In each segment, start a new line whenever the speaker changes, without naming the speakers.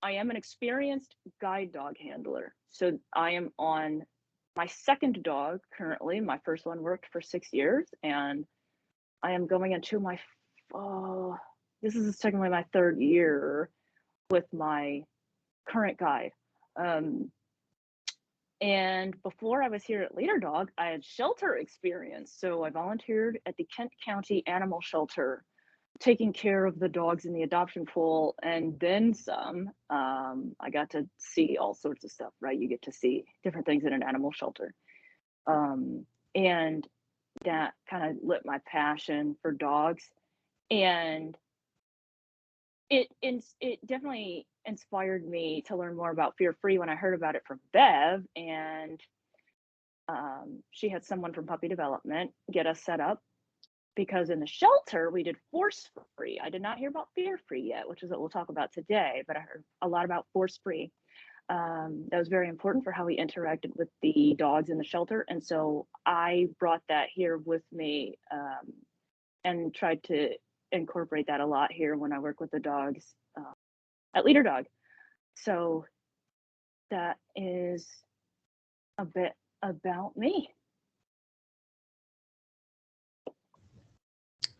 I am an experienced guide dog handler. So I am on my second dog currently. My first one worked for 6 years, and I am going into oh, this is technically my third year with my current guide. Um, and before I was here at Leader Dog, I had shelter experience. So I volunteered at the Kent County Animal Shelter, taking care of the dogs in the adoption pool and then some. I got to see all sorts of stuff, right? You get to see different things in an animal shelter. Um, and that kind of lit my passion for dogs. And it definitely inspired me to learn more about Fear Free when I heard about it from Bev. And she had someone from Puppy Development get us set up because in the shelter we did force free. I did not hear about fear free yet, which is what we'll talk about today, but I heard a lot about force free. That was very important for how we interacted with the dogs in the shelter. And so I brought that here with me and tried to incorporate that a lot here when I work with the dogs at Leader Dog. So that is a bit about me.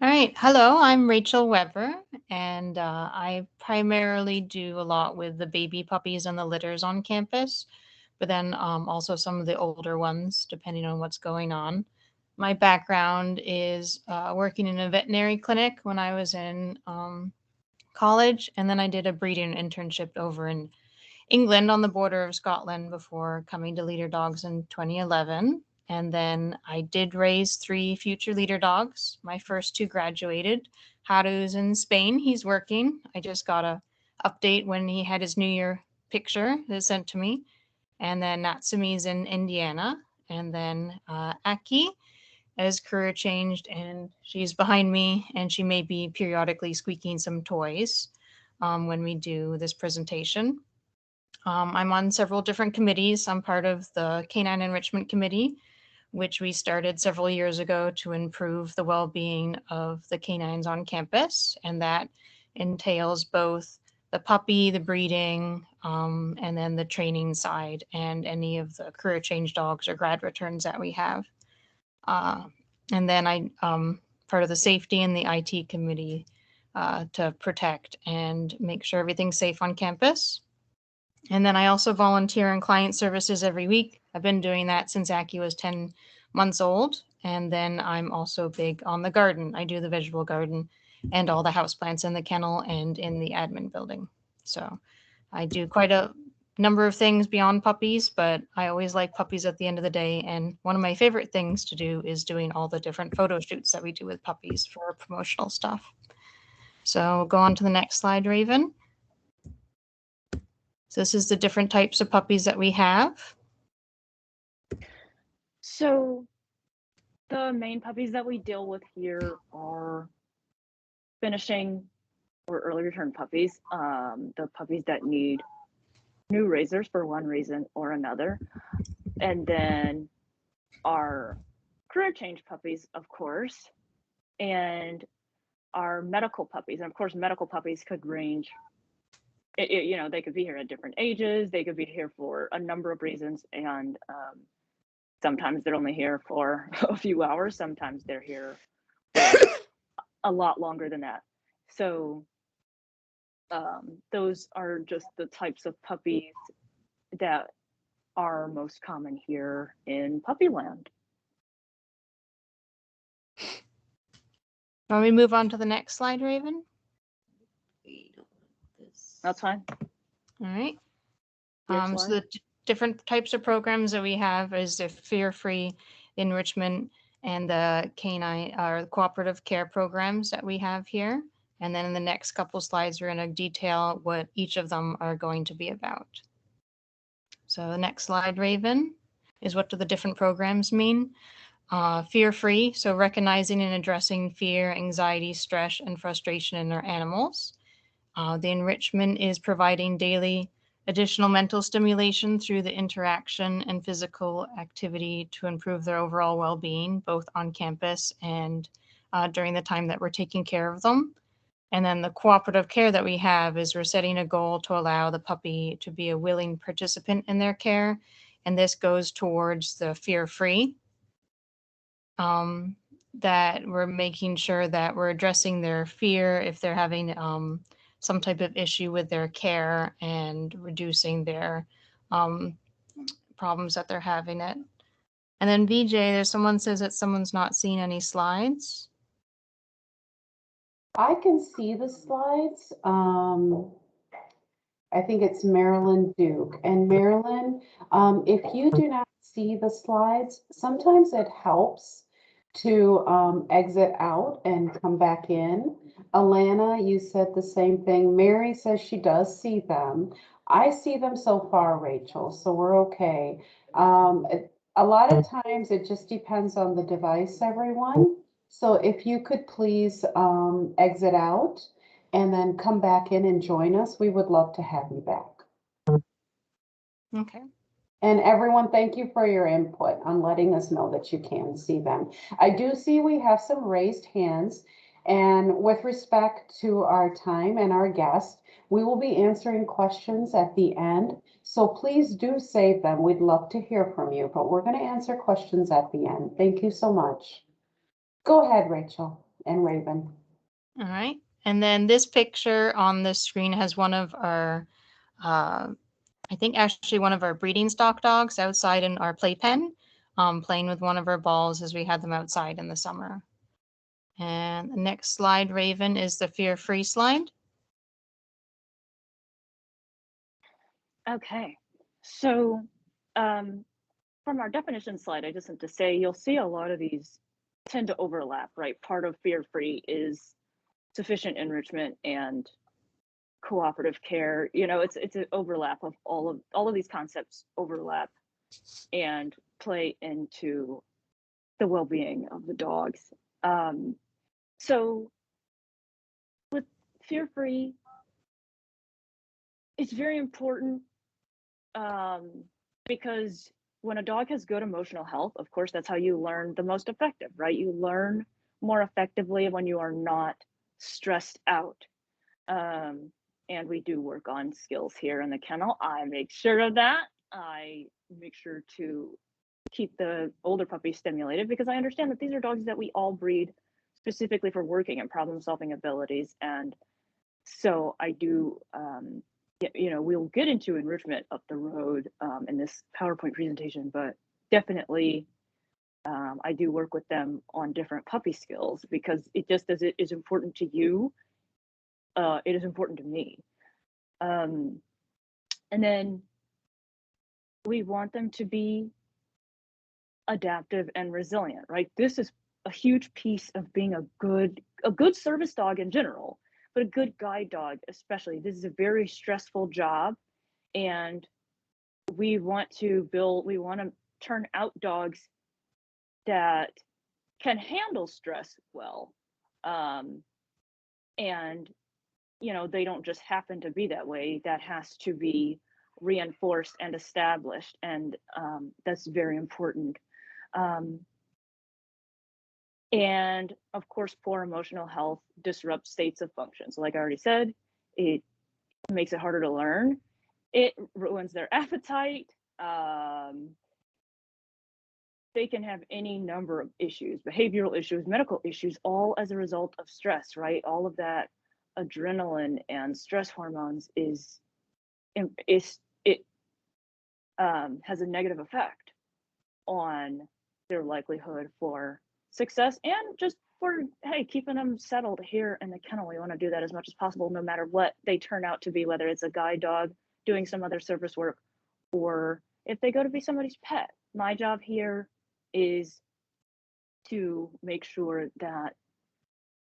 All right. Hello, I'm Rachel Weber, and I primarily do a lot with the baby puppies and the litters on campus, but then also some of the older ones, depending on what's going on. My background is working in a veterinary clinic when I was in college, and then I did a breeding internship over in England on the border of Scotland before coming to Leader Dogs in 2011. And then I did raise 3 future leader dogs. My first two graduated. Haru's in Spain. He's working. I just got a update when he had his New Year picture that sent to me. And then Natsumi's in Indiana. And then Aki has career changed and she's behind me and she may be periodically squeaking some toys when we do this presentation. I'm on several different committees. I'm part of the Canine Enrichment Committee, which we started several years ago to improve the well-being of the canines on campus. And that entails both the puppy, the breeding, and then the training side and any of the career change dogs or grad returns that we have. And then I part of the safety and the IT committee to protect and make sure everything's safe on campus. And then I also volunteer in client services every week. I've been doing that since Aki was 10 months old. And then I'm also big on the garden. I do the vegetable garden and all the houseplants in the kennel and in the admin building. So I do quite a number of things beyond puppies, but I always like puppies at the end of the day. And one of my favorite things to do is doing all the different photo shoots that we do with puppies for promotional stuff. So go on to the next slide, Raven. So this is the different types of puppies that we have.
So the main puppies that we deal with here are finishing or early return puppies, the puppies that need new raisers for one reason or another, and then our career change puppies, of course, and our medical puppies. And of course, medical puppies could range. They could be here at different ages. They could be here for a number of reasons, and sometimes they're only here for a few hours. Sometimes they're here for a lot longer than that. So those are just the types of puppies that are most common here in Puppyland.
When we move on to the next slide, Raven.
That's fine.
All right. So the different types of programs that we have is the fear-free enrichment and the canine or cooperative care programs that we have here. And then in the next couple slides, we're going to detail what each of them are going to be about. So the next slide, Raven, is what do the different programs mean? Fear-free, so recognizing and addressing fear, anxiety, stress, and frustration in our animals. The enrichment is providing daily additional mental stimulation through the interaction and physical activity to improve their overall well-being, both on campus and during the time that we're taking care of them. And then the cooperative care that we have is we're setting a goal to allow the puppy to be a willing participant in their care. And this goes towards the fear-free, that we're making sure that we're addressing their fear if they're having some type of issue with their care and reducing their problems that they're having it. And then VJ, there's someone says that someone's not seeing any slides.
I can see the slides. I think it's Marilyn Duke. And Marilyn, if you do not see the slides, sometimes it helps to exit out and come back in. Alana, you said the same thing. Mary says she does see them. I see them so far, Rachel, so we're okay. A lot of times it just depends on the device, everyone. So if you could please exit out and then come back in and join us, we would love to have you back.
Okay.
And everyone, thank you for your input on letting us know that you can see them. I do see we have some raised hands, and with respect to our time and our guest, we will be answering questions at the end. So please do save them. We'd love to hear from you, but we're going to answer questions at the end. Thank you so much. Go ahead, Rachel and Raven.
All right. And then this picture on the screen has one of our, I think actually one of our breeding stock dogs outside in our playpen, playing with one of our balls as we had them outside in the summer. And the next slide, Raven, is the fear-free slide.
Okay, so from our definition slide, I just have to say, you'll see a lot of these tend to overlap, right? Part of fear-free is sufficient enrichment and cooperative care. You know, it's an overlap of all of these concepts overlap and play into the well-being of the dogs. So with fear-free, it's very important because when a dog has good emotional health, of course, that's how you learn the most effective, right? You learn more effectively when you are not stressed out. And we do work on skills here in the kennel. I make sure of that. I make sure to keep the older puppies stimulated because I understand that these are dogs that we all breed specifically for working and problem solving abilities. And so I do, you know, we'll get into enrichment up the road in this PowerPoint presentation, but definitely I do work with them on different puppy skills because it just as it is important to you, it is important to me. And then we want them to be adaptive and resilient, right? This is a huge piece of being a good service dog in general, but a good guide dog especially. This is a very stressful job, and we want to turn out dogs that can handle stress well. And you know, they don't just happen to be that way. That has to be reinforced and established, and that's very important. And of course, poor emotional health disrupts states of function. So like I already said, it makes it harder to learn. It ruins their appetite. They can have any number of issues, behavioral issues, medical issues, all as a result of stress, right? All of that adrenaline and stress hormones has a negative effect on their likelihood for success and just for, hey, keeping them settled here in the kennel. We want to do that as much as possible, no matter what they turn out to be, whether it's a guide dog doing some other service work or if they go to be somebody's pet. My job here is to make sure that,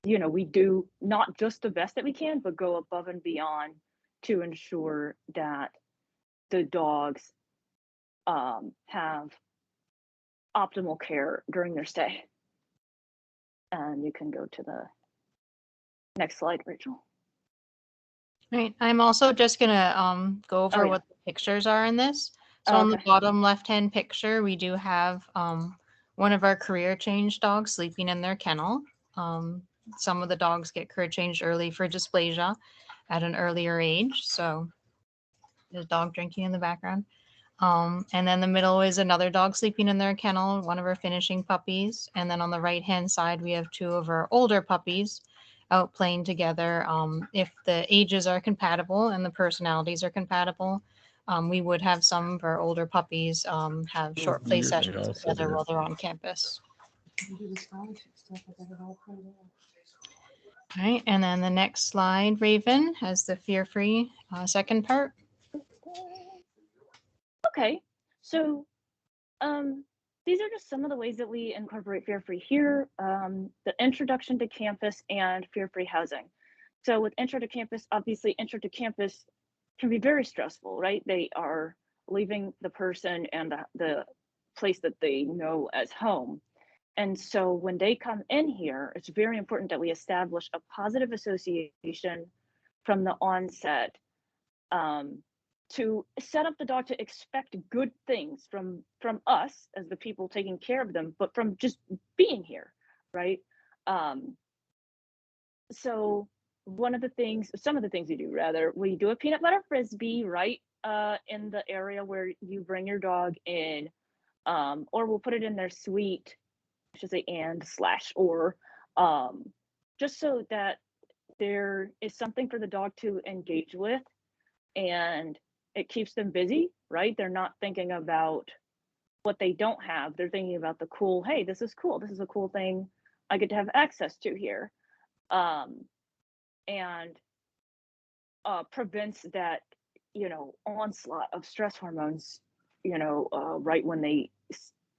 you know, we do not just the best that we can, but go above and beyond to ensure that the dogs have optimal care during their stay. And you can go to the next slide, Rachel.
Right. I'm also just gonna go over what the pictures are in this. So on the bottom left-hand picture, we do have one of our career change dogs sleeping in their kennel. some of the dogs get cur changed early for dysplasia at an earlier age. So there's dog drinking in the background. And then the middle is another dog sleeping in their kennel, one of our finishing puppies. And then on the right-hand side, we have two of our older puppies out playing together. If the ages are compatible and the personalities are compatible, we would have some of our older puppies have short play
Years
sessions
also
together
there.
while they're on campus. All right, and then the next slide, Raven, has the fear-free second part.
Okay, so these are just some of the ways that we incorporate fear-free here. The introduction to campus and fear-free housing. So with intro to campus, obviously intro to campus can be very stressful, right? They are leaving the person and the place that they know as home. And so when they come in here, it's very important that we establish a positive association from the onset, to set up the dog to expect good things from us as the people taking care of them, but from just being here, right? So some of the things we do, rather, we do a peanut butter frisbee right in the area where you bring your dog in, or we'll put it in their suite, I should say, or just so that there is something for the dog to engage with, and it keeps them busy, right? They're not thinking about what they don't have. They're thinking about the cool, hey, this is cool. This is a cool thing I get to have access to here. And prevents that, onslaught of stress hormones, right when they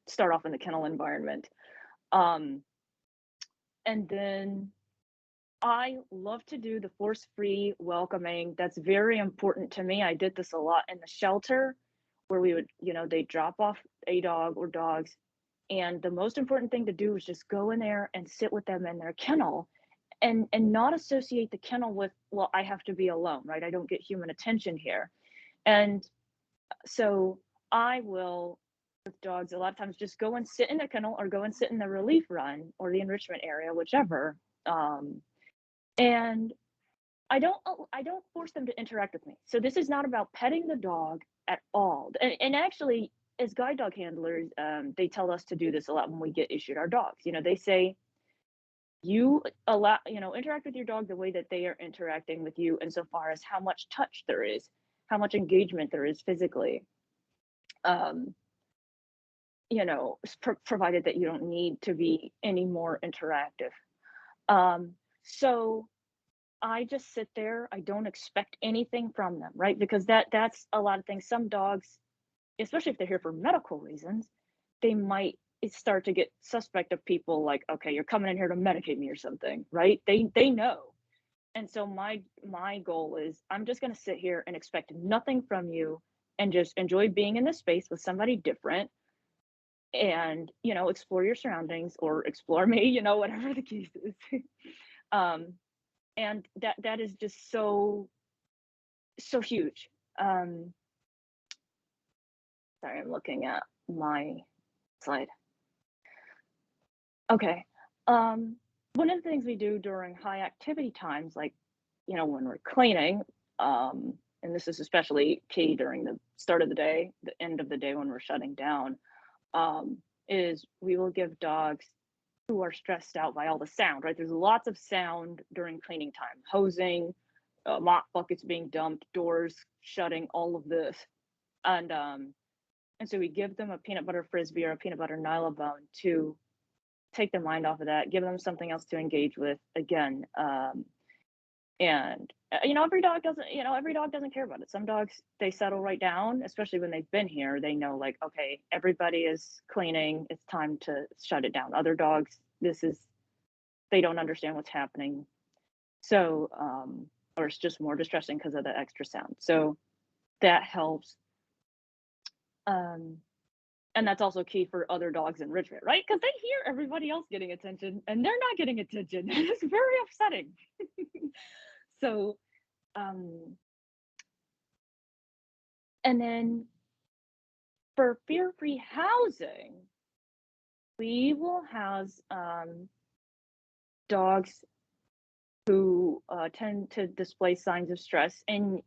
start off in the kennel environment. And then I love to do the force-free welcoming. That's very important to me. I did this a lot in the shelter where we would, they drop off a dog or dogs. And the most important thing to do is just go in there and sit with them in their kennel, and not associate the kennel with, well, I have to be alone, right? I don't get human attention here. And so I will, with dogs, a lot of times just go and sit in the kennel or go and sit in the relief run or the enrichment area, whichever. And I don't force them to interact with me. So this is not about petting the dog at all. And actually, as guide dog handlers, they tell us to do this a lot when we get issued our dogs. They say, you interact with your dog the way that they are interacting with you, insofar as how much touch there is, how much engagement there is physically. Provided that you don't need to be any more interactive. So I just sit there. I don't expect anything from them, right? Because that's a lot of things. Some dogs, especially if they're here for medical reasons, they might start to get suspect of people, like, okay, you're coming in here to medicate me or something, right? They know. And so my goal is, I'm just going to sit here and expect nothing from you and just enjoy being in this space with somebody different, and explore your surroundings or explore me, whatever the case is. And that is just so huge. Sorry, I'm looking at my slide. Okay. One of the things we do during high activity times, like, when we're cleaning, and this is especially key during the start of the day, the end of the day when we're shutting down, is we will give dogs who are stressed out by all the sound, right? There's lots of sound during cleaning time, hosing, mop buckets being dumped, doors shutting, all of this. And so we give them a peanut butter frisbee or a peanut butter nylabone to take their mind off of that, give them something else to engage with again. And every dog doesn't care about it. Some dogs, they settle right down, especially when they've been here. They know, like, okay, everybody is cleaning, it's time to shut it down. Other dogs, they don't understand what's happening. So or it's just more distressing because of the extra sound. So that helps. And that's also key for other dogs enrichment, right? Because they hear everybody else getting attention and they're not getting attention. It's very upsetting. So, and then for fear-free housing, we will house dogs who tend to display signs of stress. And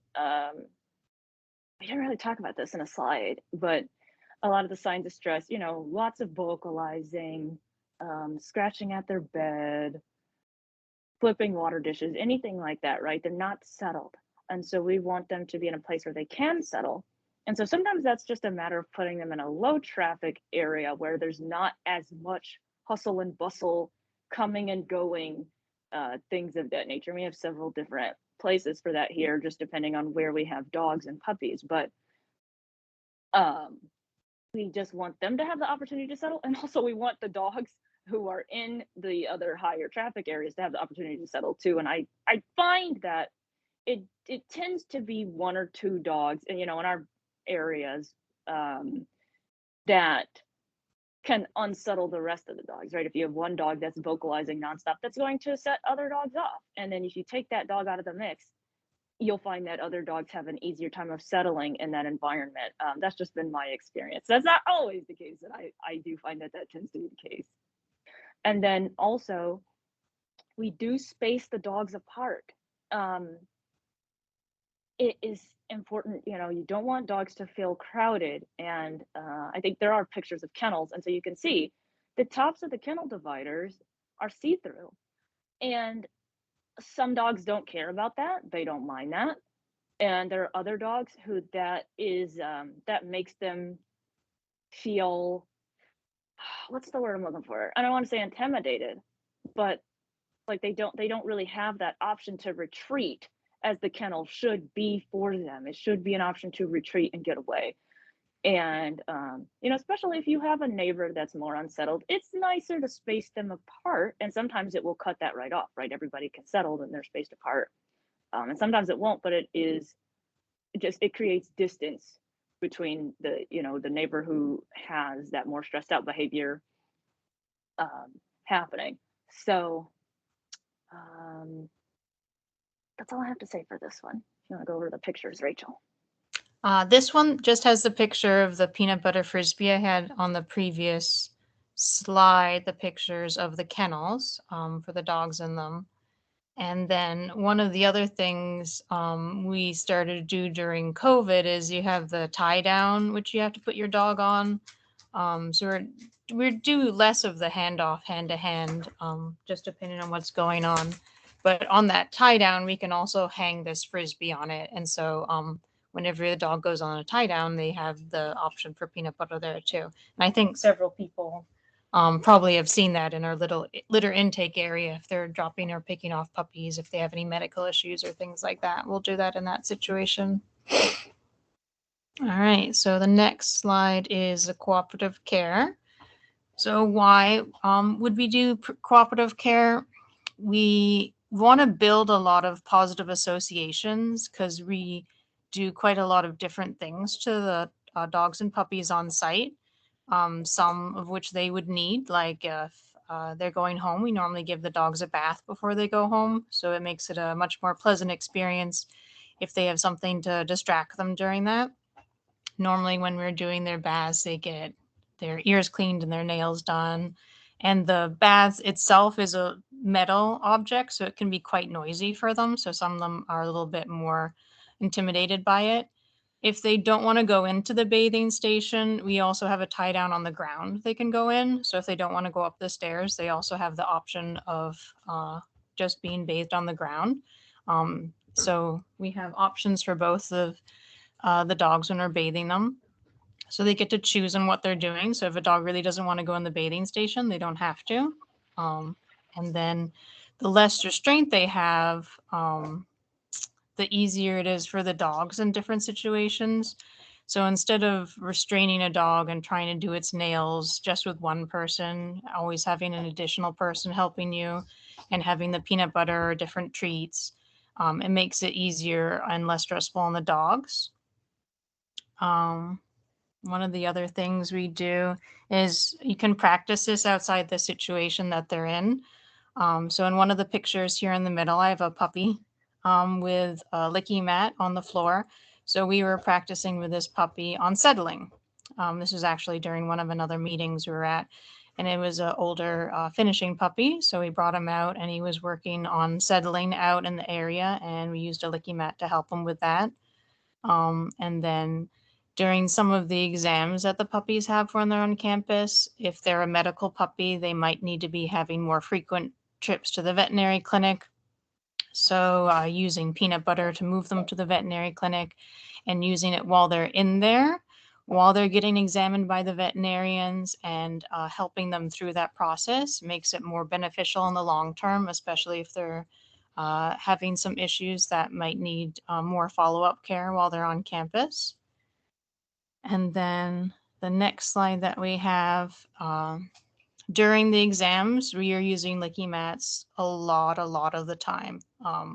we didn't really talk about this in a slide, but a lot of the signs of stress, you know, lots of vocalizing, scratching at their bed, flipping water dishes, anything like that, right? They're not settled. And so we want them to be in a place where they can settle. And so sometimes that's just a matter of putting them in a low traffic area where there's not as much hustle and bustle, coming and going, things of that nature. We have several different places for that here, just depending on where we have dogs and puppies. But um, we just want them to have the opportunity to settle. And also we want the dogs who are in the other higher traffic areas to have the opportunity to settle too. And I find that it tends to be one or two dogs, and you know, in our areas, that can unsettle the rest of the dogs, right? If you have one dog that's vocalizing nonstop, that's going to set other dogs off. And then if you take that dog out of the mix, you'll find that other dogs have an easier time of settling in that environment. That's just been my experience. That's not always the case, and I do find that that tends to be the case. And then also, we do space the dogs apart. Um, it is important, you know, you don't want dogs to feel crowded. And I think there are pictures of kennels, and so you can see the tops of the kennel dividers are see-through. And some dogs don't care about that; they don't mind that. And there are other dogs who that is that makes them feel, what's the word I'm looking for? I don't want to say intimidated, but like they don't really have that option to retreat as the kennel should be for them. It should be an option to retreat and get away. And you know, especially if you have a neighbor that's more unsettled, it's nicer to space them apart. And sometimes it will cut that right off, right? Everybody can settle and they're spaced apart. And sometimes it won't, but it creates distance between the, you know, the neighbor who has that more stressed out behavior happening. So that's all I have to say for this one. If you want to go over the pictures, Rachel.
This one just has the picture of the peanut butter frisbee I had on the previous slide, the pictures of the kennels for the dogs in them. And then one of the other things we started to do during COVID is you have the tie down, which you have to put your dog on. So we do less of the handoff hand to hand, just depending on what's going on. But on that tie down, we can also hang this frisbee on it. And so whenever the dog goes on a tie down, they have the option for peanut butter there too. And I think several people probably have seen that in our little litter intake area. If they're dropping or picking off puppies, if they have any medical issues or things like that, we'll do that in that situation. All right, so the next slide is the cooperative care. So why would we do cooperative care? We want to build a lot of positive associations because we do quite a lot of different things to the dogs and puppies on site, some of which they would need, like if they're going home, we normally give the dogs a bath before they go home. So it makes it a much more pleasant experience if they have something to distract them during that. Normally when we're doing their baths, they get their ears cleaned and their nails done. And the bath itself is a metal object, so it can be quite noisy for them. So some of them are a little bit more intimidated by it. If they don't want to go into the bathing station, we also have a tie down on the ground they can go in. So if they don't want to go up the stairs, they also have the option of just being bathed on the ground. So we have options for both of the dogs when we're bathing them. So they get to choose on what they're doing. So if a dog really doesn't want to go in the bathing station, they don't have to. And then the less restraint they have, the easier it is for the dogs in different situations. So instead of restraining a dog and trying to do its nails just with one person, always having an additional person helping you and having the peanut butter or different treats, it makes it easier and less stressful on the dogs. One of the other things we do is you can practice this outside the situation that they're in. So in one of the pictures here in the middle, I have a puppy with a licky mat on the floor. So we were practicing with this puppy on settling. This was actually during one of another meetings we were at. and it was an older finishing puppy. So we brought him out, and he was working on settling out in the area, and we used a licky mat to help him with that. And then during some of the exams that the puppies have when they're on campus, if they're a medical puppy, they might need to be having more frequent trips to the veterinary clinic. So using peanut butter to move them to the veterinary clinic and using it while they're in there, while they're getting examined by the veterinarians, and helping them through that process makes it more beneficial in the long term, especially if they're having some issues that might need more follow-up care while they're on campus. And then the next slide that we have, during the exams, we are using licky mats a lot of the time.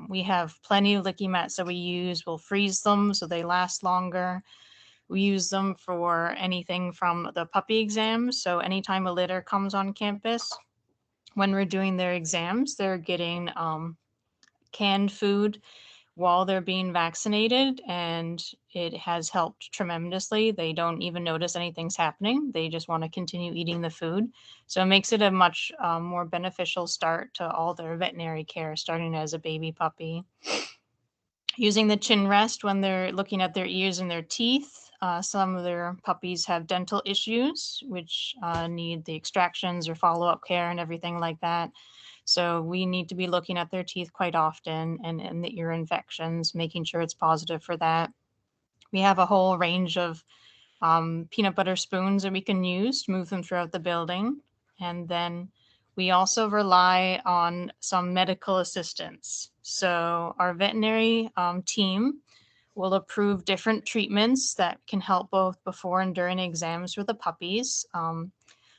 We have plenty of licky mats that we use. We'll freeze them so they last longer. We use them for anything from the puppy exams. So anytime a litter comes on campus, when we're doing their exams, they're getting canned food while they're being vaccinated, and it has helped tremendously. They don't even notice anything's happening. They just want to continue eating the food. So it makes it a much more beneficial start to all their veterinary care, starting as a baby puppy. Using the chin rest when they're looking at their ears and their teeth. Some of their puppies have dental issues, which need the extractions or follow-up care and everything like that. So we need to be looking at their teeth quite often, and the ear infections, making sure it's positive for that. We have a whole range of peanut butter spoons that we can use to move them throughout the building. And then we also rely on some medical assistance. So our veterinary team will approve different treatments that can help both before and during exams for the puppies.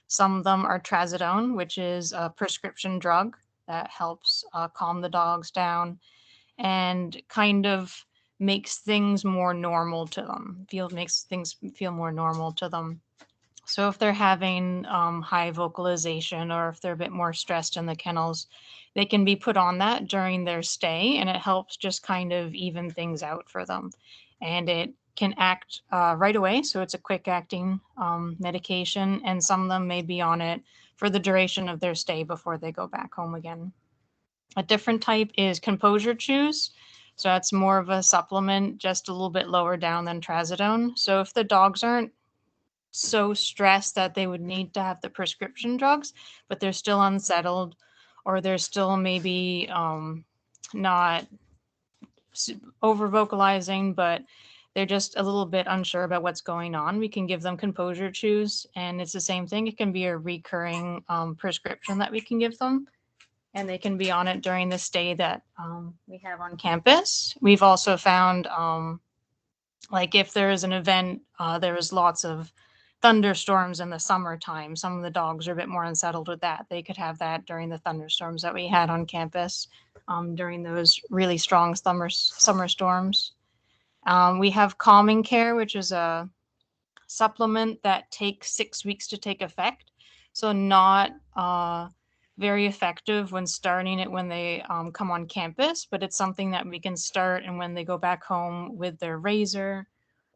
Some of them are trazodone, which is a prescription drug that helps calm the dogs down and kind of makes things more normal to them. Makes things feel more normal to them. So if they're having high vocalization, or if they're a bit more stressed in the kennels, they can be put on that during their stay, and it helps just kind of even things out for them. And it can act right away, so it's a quick acting medication, and some of them may be on it for the duration of their stay before they go back home again. A different type is composure chews. So that's more of a supplement, just a little bit lower down than trazodone. So if the dogs aren't so stressed that they would need to have the prescription drugs, but they're still unsettled, or they're still maybe not over vocalizing, but they're just a little bit unsure about what's going on, we can give them composure chews, and it's the same thing. It can be a recurring prescription that we can give them, and they can be on it during the stay that we have on campus. We've also found, like if there is an event, there is lots of thunderstorms in the summertime. Some of the dogs are a bit more unsettled with that. They could have that during the thunderstorms that we had on campus, during those really strong summer storms. We have calming care, which is a supplement that takes 6 weeks to take effect. So not very effective when starting it when they come on campus, but it's something that we can start, and when they go back home with their razor,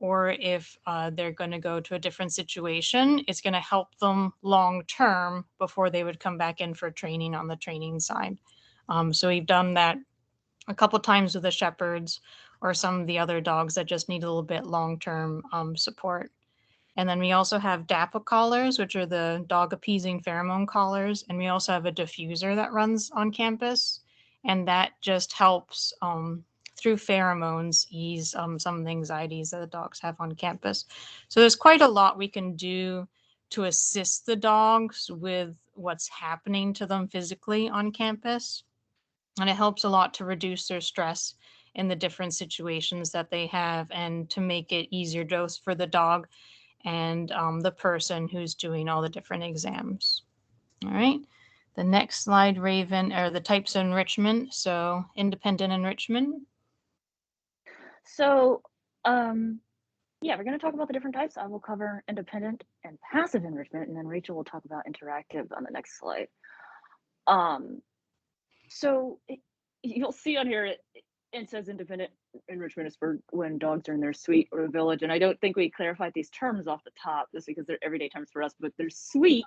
or if they're going to go to a different situation, it's going to help them long term before they would come back in for training on the training side. So we've done that a couple times with the shepherds or some of the other dogs that just need a little bit long-term support. And then we also have DAPA collars, which are the dog appeasing pheromone collars. And we also have a diffuser that runs on campus. And that just helps through pheromones ease some of the anxieties that the dogs have on campus. So there's quite a lot we can do to assist the dogs with what's happening to them physically on campus. And it helps a lot to reduce their stress in the different situations that they have, and to make it easier dose for the dog and the person who's doing all the different exams. All right. The next slide, Raven, are the types of enrichment. So independent enrichment.
So, yeah, we're going to talk about the different types. I will cover independent and passive enrichment, and then Rachel will talk about interactive on the next slide. So you'll see on here, it says independent enrichment is for when dogs are in their suite or village. And I don't think we clarified these terms off the top, just because they're everyday terms for us, but their suite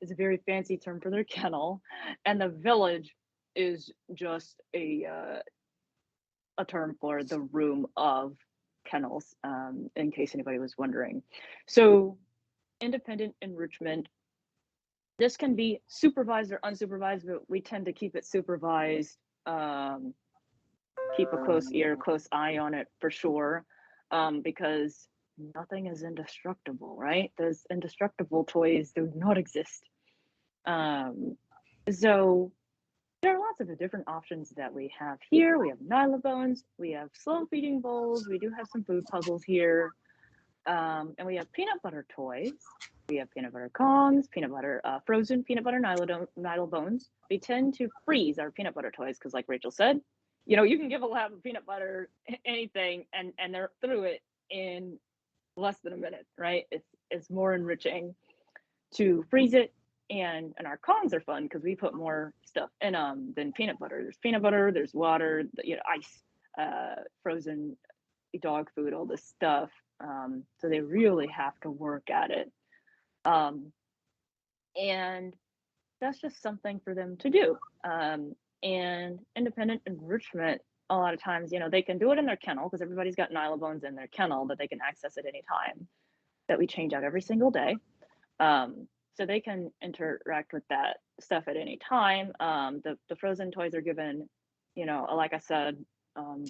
is a very fancy term for their kennel, and the village is just a term for the room of kennels, in case anybody was wondering. So, independent enrichment, this can be supervised or unsupervised, but we tend to keep it supervised. Um, Keep a close ear, close eye on it for sure, because nothing is indestructible, right? Those indestructible toys do not exist. Um, so there are lots of the different options that we have here. We have nylabones, we have slow feeding bowls, we do have some food puzzles here, and we have peanut butter toys. We have peanut butter Kongs, peanut butter, frozen peanut butter nylabones. We tend to freeze our peanut butter toys because, like Rachel said, you can give a lab of peanut butter anything, and they're through it in less than a minute, right? It's more enriching to freeze it, and our Kongs are fun because we put more stuff in them than peanut butter. There's peanut butter, there's water, ice, frozen dog food, all this stuff. So they really have to work at it. Um, and that's just something for them to do. And independent enrichment, a lot of times, they can do it in their kennel because everybody's got nylabones in their kennel that they can access at any time, that we change out every single day. So they can interact with that stuff at any time. The frozen toys are given, like I said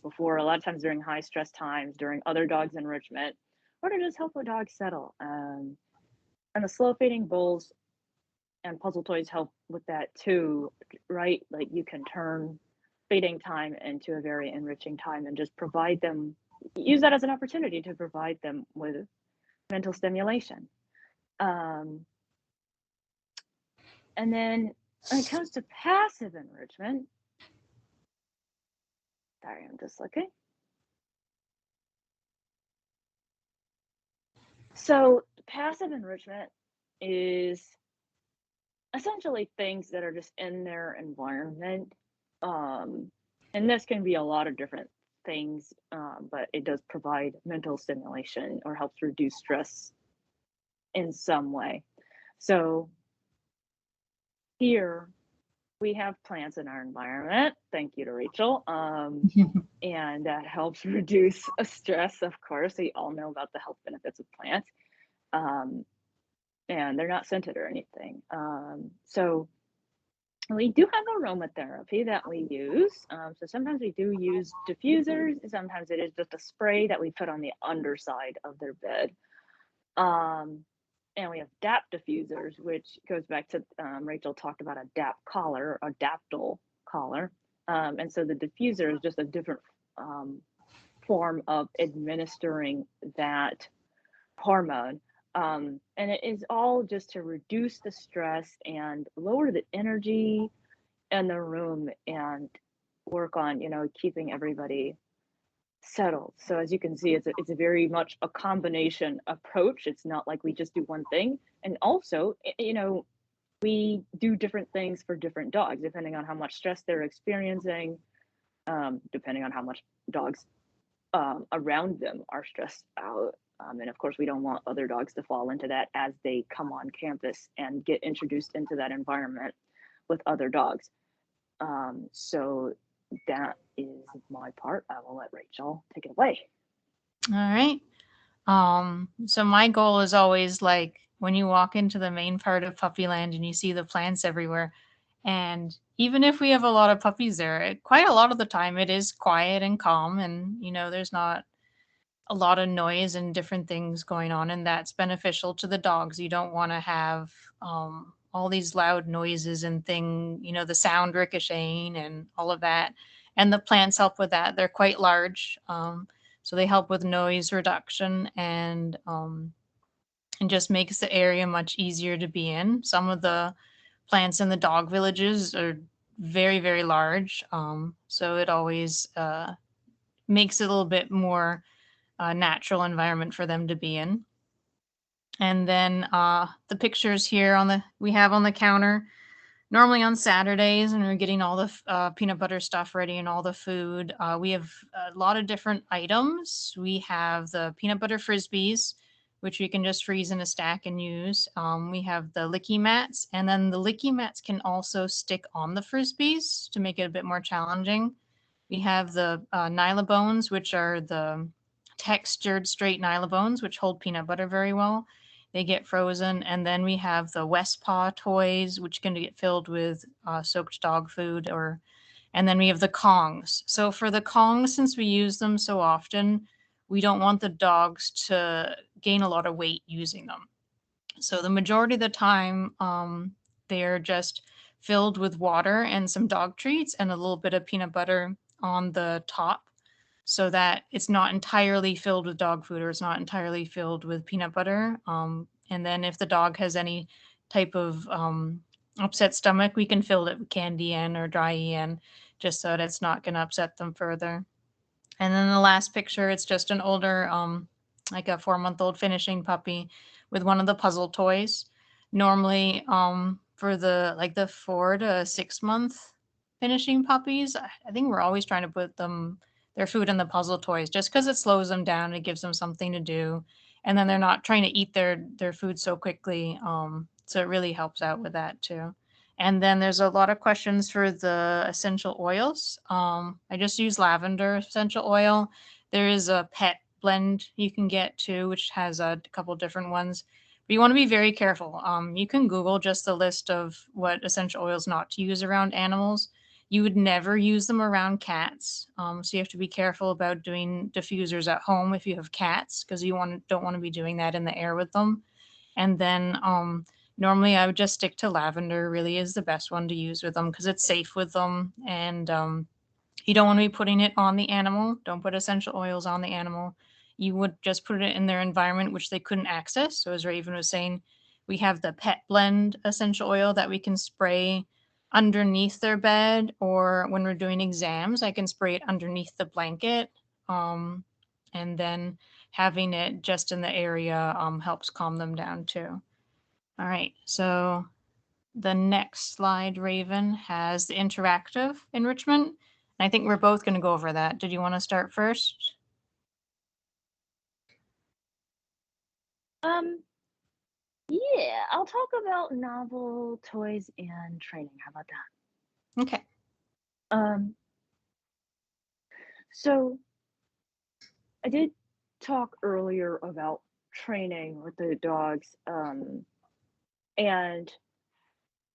before, a lot of times during high stress times, during other dogs enrichment, or to just help a dog settle. And the slow feeding bowls and puzzle toys help with that too, right? Like you can turn feeding time into a very enriching time and just use that as an opportunity to provide them with mental stimulation. And then when it comes to passive enrichment, sorry, I'm just looking. So passive enrichment is essentially things that are just in their environment. And this can be a lot of different things, but it does provide mental stimulation or helps reduce stress in some way. So here we have plants in our environment. Thank you to Rachel. And that helps reduce stress, of course. We all know about the health benefits of plants. And they're not scented or anything. So we do have aromatherapy that we use. So sometimes we do use diffusers. Sometimes it is just a spray that we put on the underside of their bed. And we have DAP diffusers, which goes back to Rachel talked about a DAP collar, a daptol collar. And so the diffuser is just a different form of administering that hormone. And it is all just to reduce the stress and lower the energy in the room and work on, keeping everybody settled. So as you can see, it's a very much a combination approach. It's not like we just do one thing. And also, we do different things for different dogs, depending on how much stress they're experiencing, depending on how much dogs around them are stressed out. And of course, we don't want other dogs to fall into that as they come on campus and get introduced into that environment with other dogs. So that is my part. I will let Rachel take it away.
All right. So my goal is always like when you walk into the main part of Puppyland and you see the plants everywhere. And even if we have a lot of puppies there, quite a lot of the time it is quiet and calm, and there's not a lot of noise and different things going on, and that's beneficial to the dogs. You don't want to have all these loud noises and the sound ricocheting and all of that. And the plants help with that. They're quite large, so they help with noise reduction and just makes the area much easier to be in. Some of the plants in the dog villages are very, very large, so it always makes it a little bit more natural environment for them to be in. And then the pictures here we have on the counter, normally on Saturdays, and we're getting all the peanut butter stuff ready and all the food. We have a lot of different items. We have the peanut butter frisbees, which we can just freeze in a stack and use. We have the licky mats, and then the licky mats can also stick on the frisbees to make it a bit more challenging. We have the Nylabones, which are the textured straight Nylabones, which hold peanut butter very well. They get frozen. And then we have the West Paw toys, which can get filled with soaked dog food. And then we have the Kongs. So for the Kongs, since we use them so often, we don't want the dogs to gain a lot of weight using them. So the majority of the time, they're just filled with water and some dog treats and a little bit of peanut butter on the top so that it's not entirely filled with dog food or it's not entirely filled with peanut butter. And then if the dog has any type of upset stomach, we can fill it with candy in or dry in just so that it's not going to upset them further. And then the last picture, it's just an older, like a 4-month-old finishing puppy with one of the puzzle toys. Normally, for the 4 to 6 month finishing puppies, I think we're always trying to put their food in the puzzle toys just because it slows them down. It gives them something to do, and then they're not trying to eat their food so quickly. So it really helps out with that too. And then there's a lot of questions for the essential oils. I just use lavender essential oil. There is a pet blend you can get too, which has a couple different ones. But you want to be very careful. You can Google just the list of what essential oils not to use around animals. You would never use them around cats. So you have to be careful about doing diffusers at home if you have cats, because you don't want to be doing that in the air with them. And then normally I would just stick to lavender, really is the best one to use with them because it's safe with them. And you don't want to be putting it on the animal. Don't put essential oils on the animal. You would just put it in their environment, which they couldn't access. So as Raven was saying, we have the pet blend essential oil that we can spray underneath their bed, or when we're doing exams, I can spray it underneath the blanket. And then having it just in the area helps calm them down too. All right, so the next slide, Raven, has the interactive enrichment. I think we're both going to go over that. Did you want to start first?
Yeah, I'll talk about novel toys and training. How about that?
Okay.
So I did talk earlier about training with the dogs, and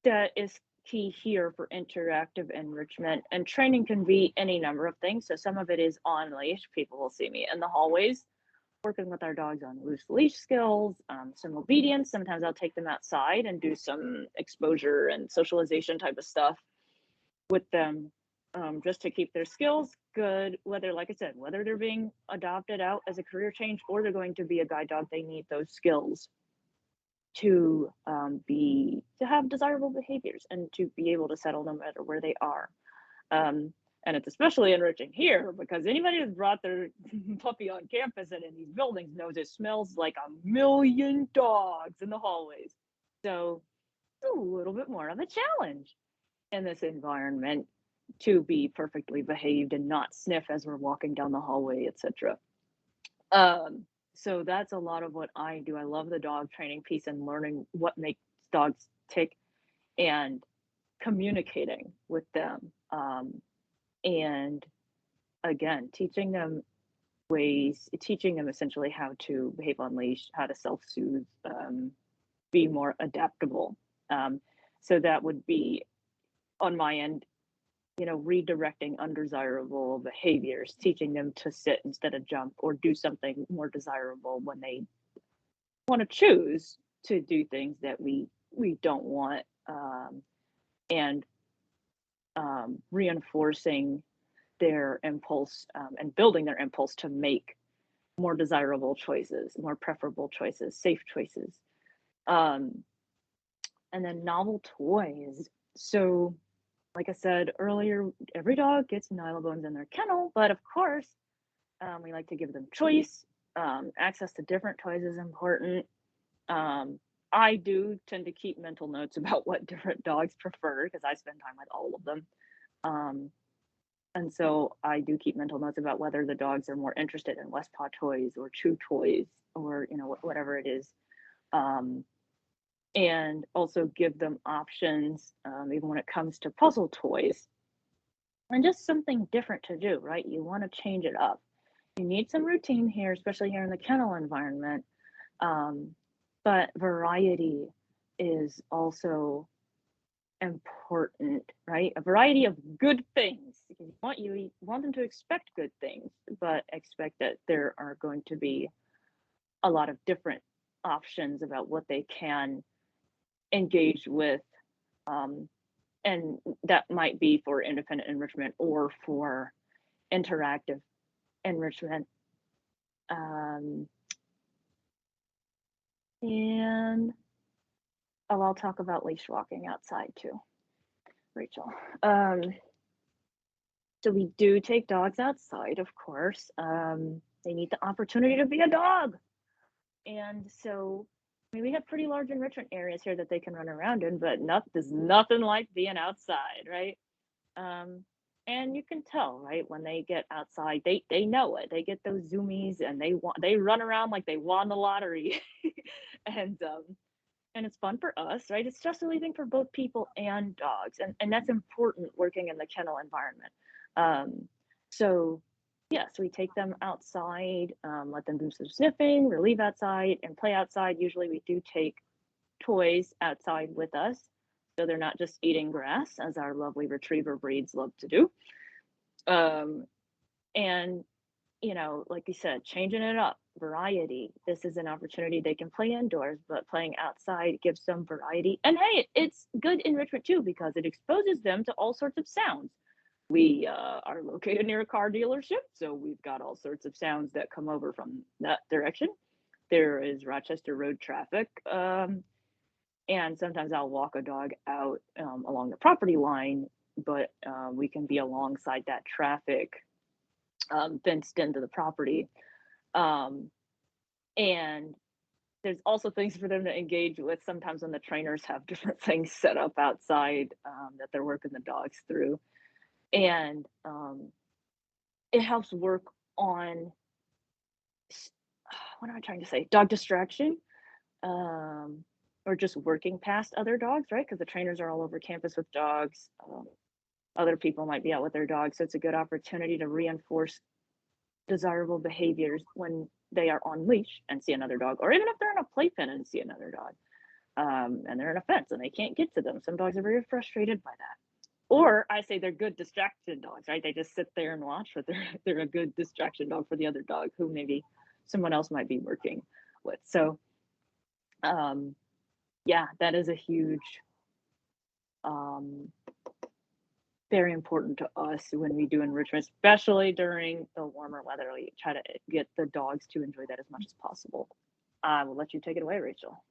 that is key here for interactive enrichment. And training can be any number of things. So some of it is on leash. People will see me in the hallways working with our dogs on loose leash skills, some obedience. Sometimes I'll take them outside and do some exposure and socialization type of stuff with them, just to keep their skills good. Whether, like I said, whether they're being adopted out as a career change or they're going to be a guide dog, they need those skills to have desirable behaviors and to be able to settle no matter where they are. And it's especially enriching here because anybody who's brought their puppy on campus and in these buildings knows it smells like a million dogs in the hallways. So it's a little bit more of a challenge in this environment to be perfectly behaved and not sniff as we're walking down the hallway, etc. So that's a lot of what I do. I love the dog training piece and learning what makes dogs tick and communicating with them. And again, teaching them essentially how to behave on leash, how to self-soothe, be more adaptable. So that would be on my end, redirecting undesirable behaviors, teaching them to sit instead of jump or do something more desirable when they want to choose to do things that we don't want, and reinforcing their impulse, and building their impulse to make more desirable choices, more preferable choices, safe choices. And then novel toys. So like I said earlier, every dog gets Nylabones in their kennel, but of course, we like to give them choice. Access to different toys is important. I do tend to keep mental notes about what different dogs prefer because I spend time with all of them. And so I do keep mental notes about whether the dogs are more interested in West Paw toys or chew toys or, whatever it is. Um, and also give them options, even when it comes to puzzle toys and just something different to do, right? You want to change it up. You need some routine here, especially here in the kennel environment. Um, but variety is also important, right? A variety of good things. Because you want them to expect good things, but expect that there are going to be a lot of different options about what they can engage with. Um, and that might be for independent enrichment or for interactive enrichment. Um, and I'll talk about leash walking outside too, Rachel. So we do take dogs outside, of course. They need the opportunity to be a dog. And so, I mean, we have pretty large enrichment areas here that they can run around in, but there's nothing like being outside, right? Um, and you can tell, right, when they get outside, they know it. They get those zoomies and they run around like they won the lottery. and and it's fun for us, right? It's stress relieving for both people and dogs, and that's important working in the kennel environment. So yes, we take them outside, let them do some sniffing, relieve outside, and play outside. Usually, we do take toys outside with us, so they're not just eating grass, as our lovely retriever breeds love to do. Um, and like you said, changing it up, variety. This is an opportunity they can play indoors, but playing outside gives them variety. And hey, it's good enrichment too because it exposes them to all sorts of sounds. We are located near a car dealership, so we've got all sorts of sounds that come over from that direction. There is Rochester Road traffic, and sometimes I'll walk a dog out along the property line, but we can be alongside that traffic fenced into the property. Um, and there's also things for them to engage with. Sometimes when the trainers have different things set up outside that they're working the dogs through. And it helps work on, what am I trying to say? Dog distraction, or just working past other dogs, right? Because the trainers are all over campus with dogs. Other people might be out with their dogs. So it's a good opportunity to reinforce desirable behaviors when they are on leash and see another dog, or even if they're in a playpen and see another dog, and they're in a fence and they can't get to them. Some dogs are very frustrated by that. Or I say they're good distraction dogs, right? They just sit there and watch, but they're a good distraction dog for the other dog who maybe someone else might be working with. So, yeah, that is a huge, um, very important to us when we do enrichment, especially during the warmer weather. We try to get the dogs to enjoy that as much as possible. I will let you take it away, Rachel.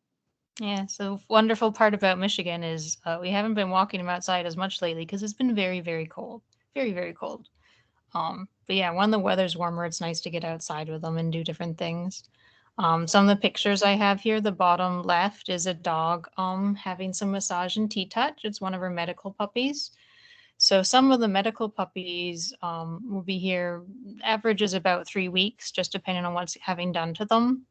Yeah, so wonderful part about Michigan is we haven't been walking them outside as much lately because it's been very, very cold. Very, very cold. But yeah, when the weather's warmer, it's nice to get outside with them and do different things. Some of the pictures I have here, the bottom left is a dog having some massage and tea touch. It's one of her medical puppies. So some of the medical puppies will be here, average is about 3 weeks, just depending on what's having done to them.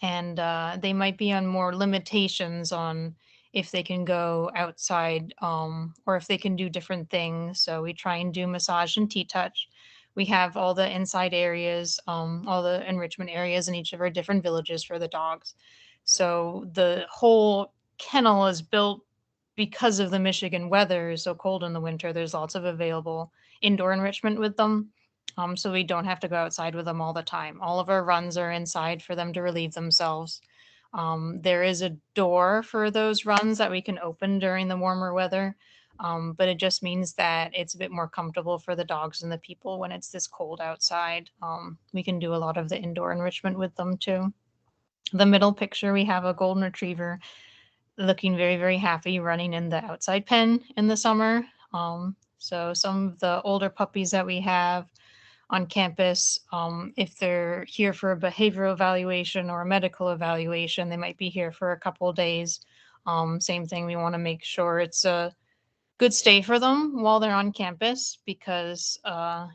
And they might be on more limitations on if they can go outside or if they can do different things. So we try and do massage and tea touch. We have all the inside areas, all the enrichment areas in each of our different villages for the dogs. So the whole kennel is built because of the Michigan weather is so cold in the winter. There's lots of available indoor enrichment with them. So we don't have to go outside with them all the time. All of our runs are inside for them to relieve themselves. There is a door for those runs that we can open during the warmer weather, but it just means that it's a bit more comfortable for the dogs and the people when it's this cold outside. We can do a lot of the indoor enrichment with them too. The middle picture, we have a golden retriever looking very, very happy running in the outside pen in the summer. So some of the older puppies that we have on campus, if they're here for a behavioral evaluation or a medical evaluation, they might be here for a couple of days. Same thing, we want to make sure it's a good stay for them while they're on campus because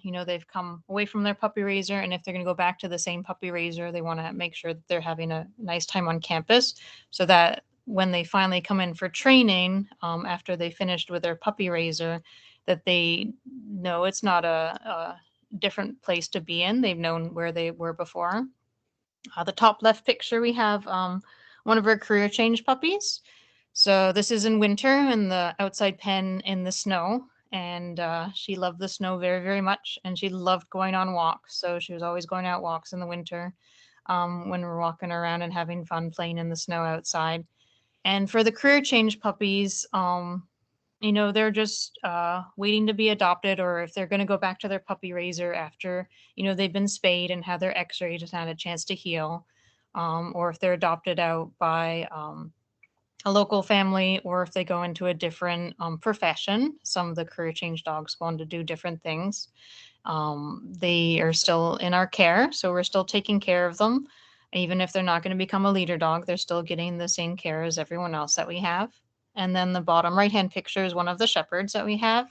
you know, they've come away from their puppy raiser, and if they're going to go back to the same puppy raiser, they want to make sure that they're having a nice time on campus, so that when they finally come in for training, after they finished with their puppy raiser, that they know it's not a different place to be in. They've known where they were before. The top left picture, we have one of our career change puppies. So this is in winter in the outside pen in the snow. And she loved the snow very, very much. And she loved going on walks. So she was always going out walks in the winter, when we're walking around and having fun playing in the snow outside. And for the career change puppies, you know, they're just waiting to be adopted, or if they're going to go back to their puppy raiser after, you know, they've been spayed and had their x-rays and had a chance to heal, or if they're adopted out by a local family, or if they go into a different profession. Some of the career change dogs go on to do different things. They are still in our care, so we're still taking care of them. Even if they're not going to become a leader dog, they're still getting the same care as everyone else that we have. And then the bottom right hand picture is one of the shepherds that we have,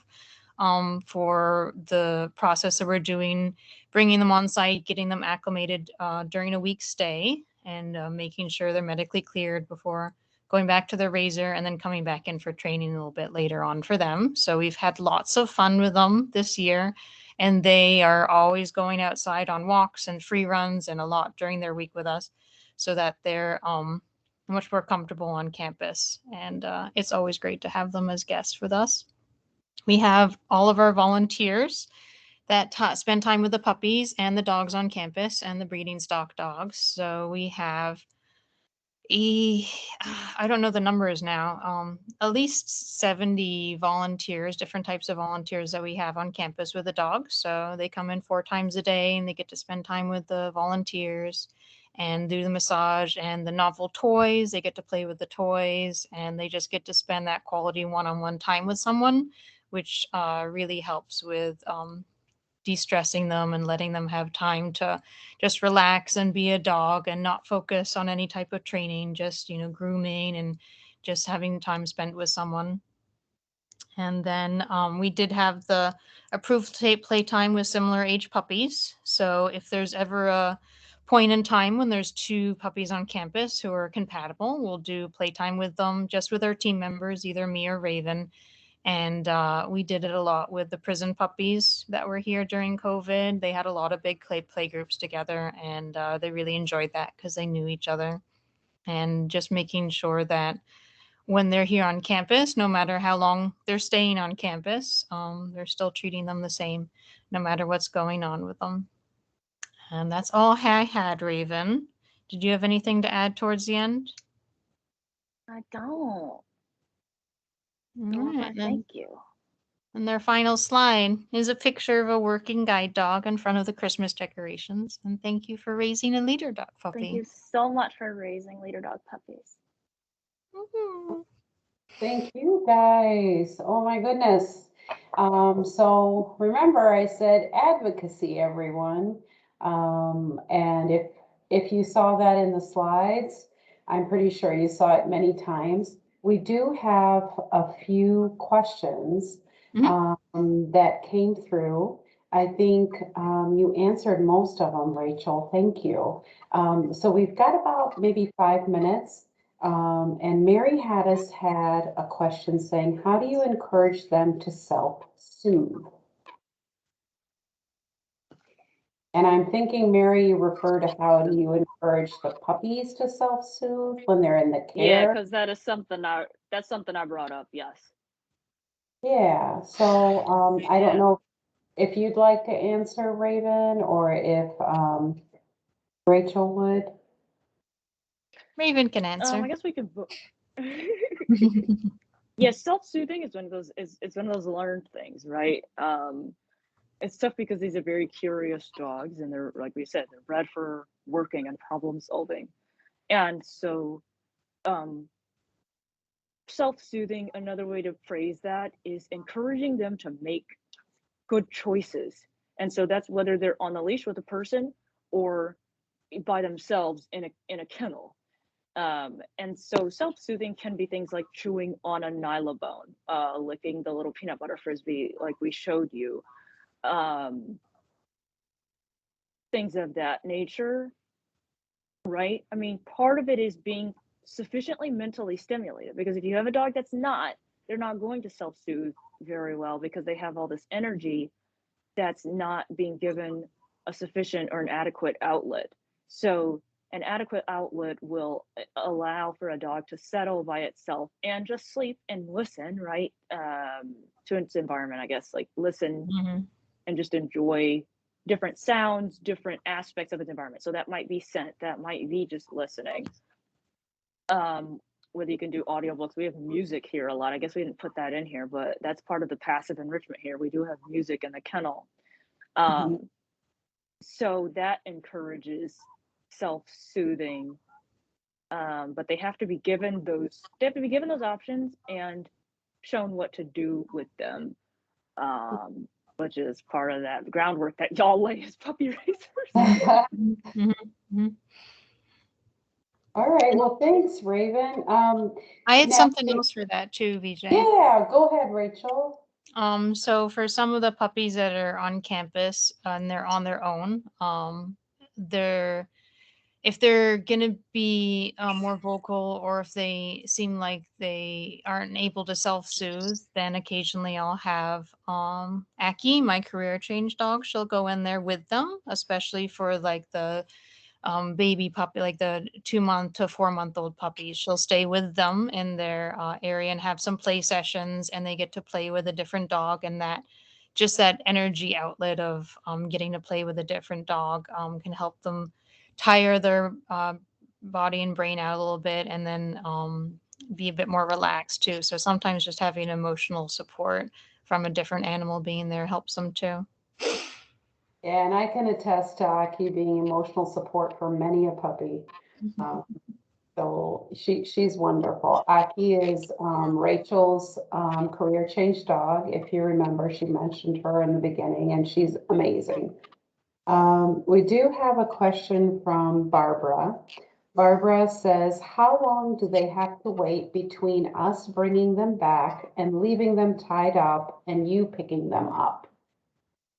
for the process that we're doing, bringing them on site, getting them acclimated during a week's stay, and making sure they're medically cleared before going back to their raiser, and then coming back in for training a little bit later on for them. So we've had lots of fun with them this year, and they are always going outside on walks and free runs and a lot during their week with us, so that they're much more comfortable on campus. And it's always great to have them as guests with us. We have all of our volunteers that spend time with the puppies and the dogs on campus and the breeding stock dogs. So we have I don't know the numbers now, at least 70 volunteers, different types of volunteers that we have on campus with the dogs. So they come in 4 times a day and they get to spend time with the volunteers and do the massage and the novel toys. They get to play with the toys, and they just get to spend that quality one-on-one time with someone, which really helps with de-stressing them and letting them have time to just relax and be a dog and not focus on any type of training, just, you know, grooming and just having time spent with someone. And then we did have the approved playtime with similar age puppies. So if there's ever a point in time when there's 2 puppies on campus who are compatible, we'll do playtime with them, just with our team members, either me or Raven. And we did it a lot with the prison puppies that were here during COVID. They had a lot of big play groups together, and they really enjoyed that because they knew each other. And just making sure that when they're here on campus, no matter how long they're staying on campus, they're still treating them the same, no matter what's going on with them. And that's all I had, Raven. Did you have anything to add towards the end?
I don't.
All right, then.
Thank you.
And their final slide is a picture of a working guide dog in front of the Christmas decorations. And thank you for raising a leader dog puppy.
Thank you so much for raising leader dog puppies.
Mhm.
Thank you, guys. Oh my goodness. So remember, I said advocacy, everyone. And if you saw that in the slides, I'm pretty sure you saw it many times. We do have a few questions that came through. I think you answered most of them, Rachel. Thank you. So we've got about maybe 5 minutes. And Mary Haddis had a question saying, how do you encourage them to self-soothe? And I'm thinking, Mary, you refer to how do you encourage the puppies to self-soothe when they're in the
Yeah,
care?
because that's something I brought up. Yes.
Yeah, so I don't
Yeah.
know if you'd like to answer, Raven, or if Rachel would.
Raven can answer.
I guess we could. Yeah, self-soothing is one of those it's one of those learned things, right? It's tough because these are very curious dogs, and they're, like we said, they're bred for working and problem solving. And so self-soothing, another way to phrase that is encouraging them to make good choices. And so that's whether they're on the leash with a person or by themselves in a kennel. And so self-soothing can be things like chewing on a nylabone, licking the little peanut butter frisbee like we showed you, things of that nature, right? I mean, part of it is being sufficiently mentally stimulated, because if you have a dog that's not, they're not going to self-soothe very well because they have all this energy that's not being given a sufficient or an adequate outlet. So an adequate outlet will allow for a dog to settle by itself and just sleep and listen, right? To its environment, I guess, like listen and just enjoy different sounds, different aspects of its environment. So that might be scent, that might be just listening. Whether you can do audiobooks, we have music here a lot. I guess we didn't put that in here, but that's part of the passive enrichment here. We do have music in the kennel. So that encourages self-soothing, but they have to be given those options and shown what to do with them, which is part of that groundwork that y'all lay as puppy raisers.
All right, well, thanks, Raven.
I had
now-
something else for that too, VJ.
Yeah, go ahead, Rachel.
So for some of the puppies that are on campus and they're on their own, if they're gonna be more vocal, or if they seem like they aren't able to self-soothe, then occasionally I'll have Aki, my career change dog. She'll go in there with them, especially for like the baby puppy, like the 2-month to 4-month-old puppies. She'll stay with them in their area and have some play sessions, and they get to play with a different dog, and that just that energy outlet of getting to play with a different dog can help them tire their body and brain out a little bit, and then be a bit more relaxed too. So sometimes just having emotional support from a different animal being there helps them too.
Yeah, and I can attest to Aki being emotional support for many a puppy. So she's wonderful. Aki is Rachel's career change dog. If you remember, she mentioned her in the beginning, and she's amazing. We do have a question from Barbara. Barbara says, how long do they have to wait between us bringing them back and leaving them tied up and you picking them up?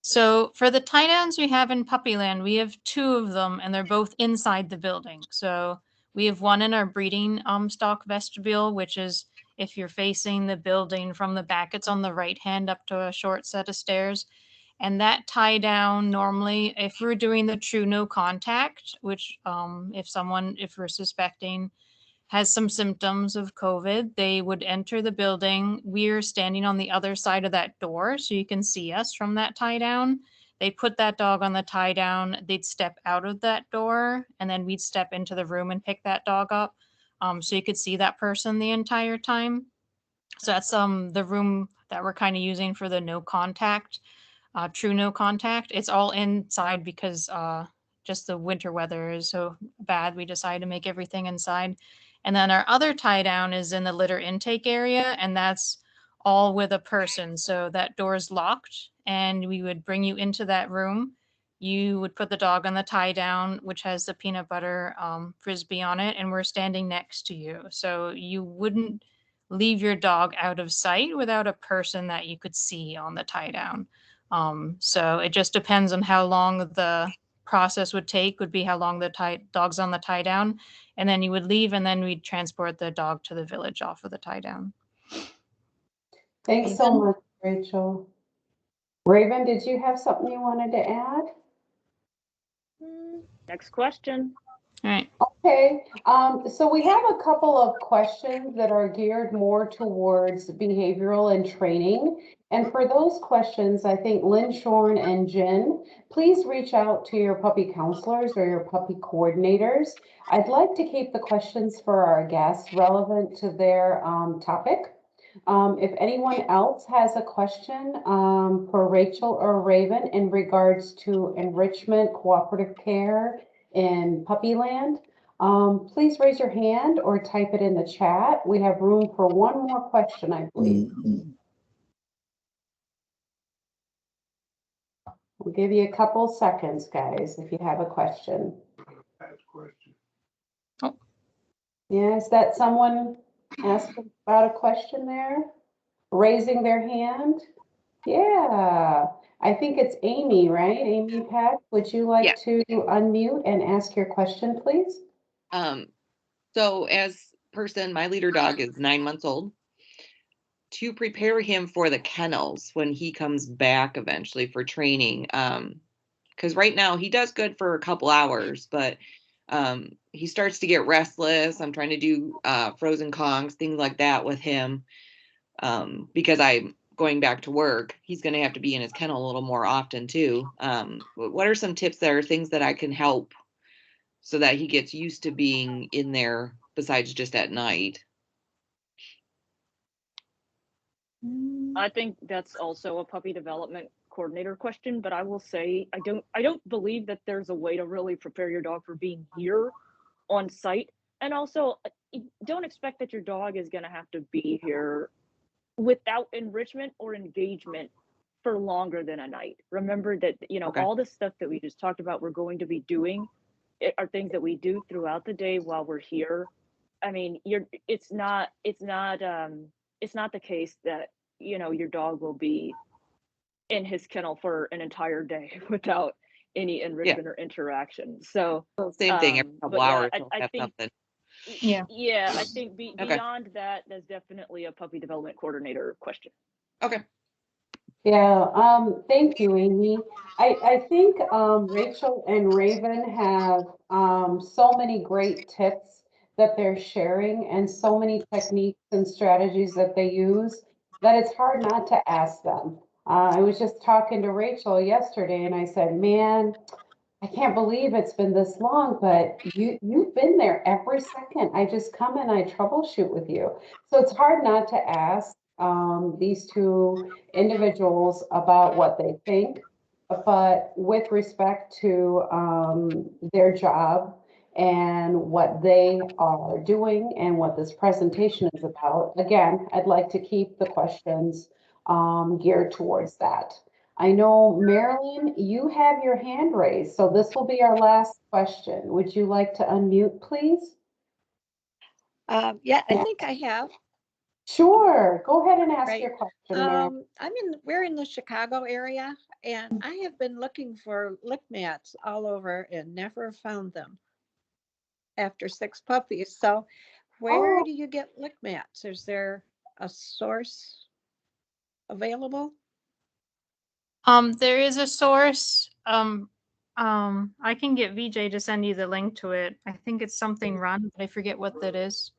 So for the tie downs we have in Puppyland, we have 2 of them, and they're both inside the building. So we have one in our breeding stock vestibule, which is if you're facing the building from the back, it's on the right hand up to a short set of stairs. And that tie down, normally, if we're doing the true no contact, which if we're suspecting has some symptoms of COVID, they would enter the building. We're standing on the other side of that door, so you can see us from that tie down. They put that dog on the tie down, they'd step out of that door, and then we'd step into the room and pick that dog up. So you could see that person the entire time. So that's the room that we're kind of using for the no contact, true no contact. It's all inside because just the winter weather is so bad. We decided to make everything inside. And then our other tie down is in the litter intake area, and that's all with a person. So that door is locked, and we would bring you into that room. You would put the dog on the tie down, which has the peanut butter frisbee on it, and we're standing next to you. So you wouldn't leave your dog out of sight without a person that you could see on the tie down. So it just depends on how long the process would take, would be how long the dog's on the tie down, and then you would leave, and then we'd transport the dog to the village off of the tie down.
Thanks so much, Rachel. Raven, did you have something you wanted to add?
Next question.
All right.
Okay, so we have a couple of questions that are geared more towards behavioral and training. And for those questions, I think Lynn Shorn and Jen, please reach out to your puppy counselors or your puppy coordinators. I'd like to keep the questions for our guests relevant to their topic. If anyone else has a question for Rachel or Raven in regards to enrichment, cooperative care in Puppyland, please raise your hand or type it in the chat. We have room for one more question, I believe. We'll give you a couple seconds, guys, if you have a question.
Oh.
Yeah, is that someone asking about a question there? Raising their hand? Yeah, I think it's Amy, right? Amy Peck, would you like
Yeah.
to unmute and ask your question, please?
So as person, my leader dog is 9 months old. To prepare him for the kennels when he comes back eventually for training, because right now he does good for a couple hours, but he starts to get restless. I'm trying to do frozen kongs, things like that with him, because I'm going back to work. He's going to have to be in his kennel a little more often too. What are some tips that are things that I can help so that he gets used to being in there besides just at night?
I think that's also a puppy development coordinator question, but I will say I don't believe that there's a way to really prepare your dog for being here on site. And also, don't expect that your dog is going to have to be here without enrichment or engagement for longer than a night. Remember that,
Okay.
all the stuff that we just talked about we're going to be doing are things that we do throughout the day while we're here. I mean, it's not the case that, your dog will be in his kennel for an entire day without any
Yeah.
enrichment or interaction. So,
Well, same thing every couple
but yeah,
hours he'll
I
have
think
something.
yeah, I think
Okay.
beyond that, there's definitely a puppy development coordinator question.
Okay.
Yeah, thank you, Amy. I think Rachel and Raven have so many great tips that they're sharing and so many techniques and strategies that they use that it's hard not to ask them. I was just talking to Rachel yesterday and I said, man, I can't believe it's been this long, but you've been there every second. I just come and I troubleshoot with you. So it's hard not to ask these two individuals about what they think, but with respect to their job and what they are doing and what this presentation is about, again, I'd like to keep the questions geared towards that. I know, Marilyn, you have your hand raised, so this will be our last question. Would you like to unmute, please?
Yeah, I
Yeah.
think I have.
Sure, go ahead and ask
Right.
your question, Marilyn.
We're in the Chicago area, and I have been looking for lick mats all over and never found them after 6 puppies. So where
Oh,
do you get lick mats? Is there a source available?
There is a source. I can get VJ to send you the link to it. I think it's something run, but I forget what that is.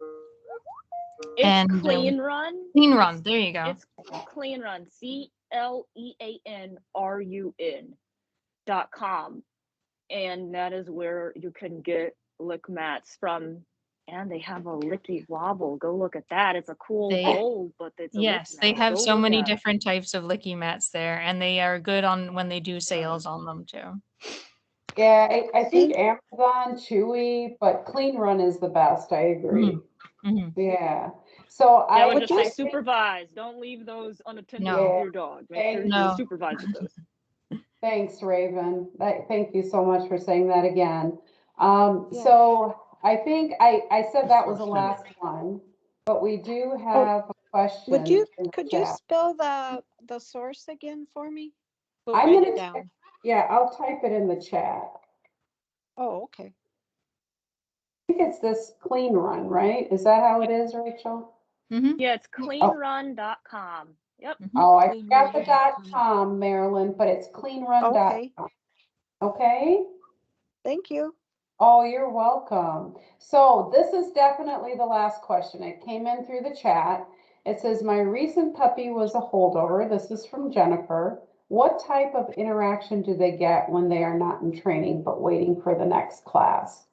It's
And
Clean Run.
Clean Run. There you go.
It's Clean Run. CLEANRUN.com, and that is where you can get lick mats from. And they have a licky wobble. Go look at that. It's a cool bowl, but it's a
Yes,
lick
they
mat.
have
Go
so
look
many
at 'em.
different types of licky mats there, and they are good on when they do sales on them too.
yeah, I think Amazon, Chewy, but Clean Run is the best. I agree. Yeah. So
I
I
would just say
think,
supervise. Don't leave those unattended
No.
with your dog. Make sure you
No.
supervise with those.
thanks, Raven. Thank you so much for saying that again.
Yeah.
So I think I said that was the last one, but we do have a question
Would you
in the
could you
chat.
spell the source again for me? We'll
I'm
write
gonna,
it down.
yeah, I'll type it in the chat.
Oh, okay.
I think it's this Clean Run, right? Is that how it is, Rachel?
Yeah, it's cleanrun.com. Yep.
Oh, I
Clean
forgot the
Run.com.
.com, Marilyn, but it's cleanrun.com.
Okay.
Okay?
Thank you.
Oh, you're welcome. So this is definitely the last question. It came in through the chat. It says, my recent puppy was a holdover. This is from Jennifer. What type of interaction do they get when they are not in training but waiting for the next class?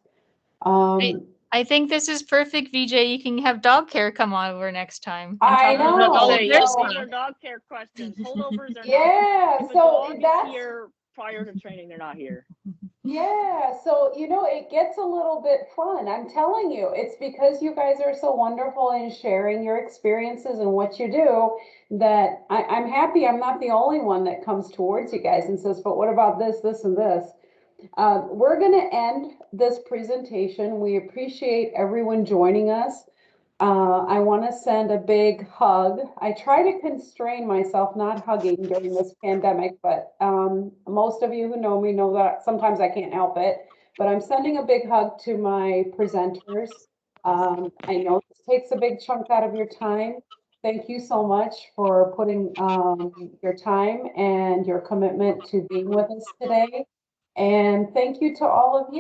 I think this is perfect, VJ. You can have dog care come on over next time. And
I
talk about
know,
all of
Say,
their
yep,
stuff.
these are dog care questions. Holdovers are not.
Yeah,
If a
so
dog is
that's
here prior to training, they're not here.
Yeah, so it gets a little bit fun. I'm telling you, it's because you guys are so wonderful in sharing your experiences and what you do that I'm happy I'm not the only one that comes towards you guys and says, but what about this, this, and this? We're going to end this presentation. We appreciate everyone joining us. I want to send a big hug. I try to constrain myself not hugging during this pandemic, but most of you who know me know that sometimes I can't help it. But I'm sending a big hug to my presenters. I know this takes a big chunk out of your time. Thank you so much for putting your time and your commitment to being with us today. And thank you to all of you.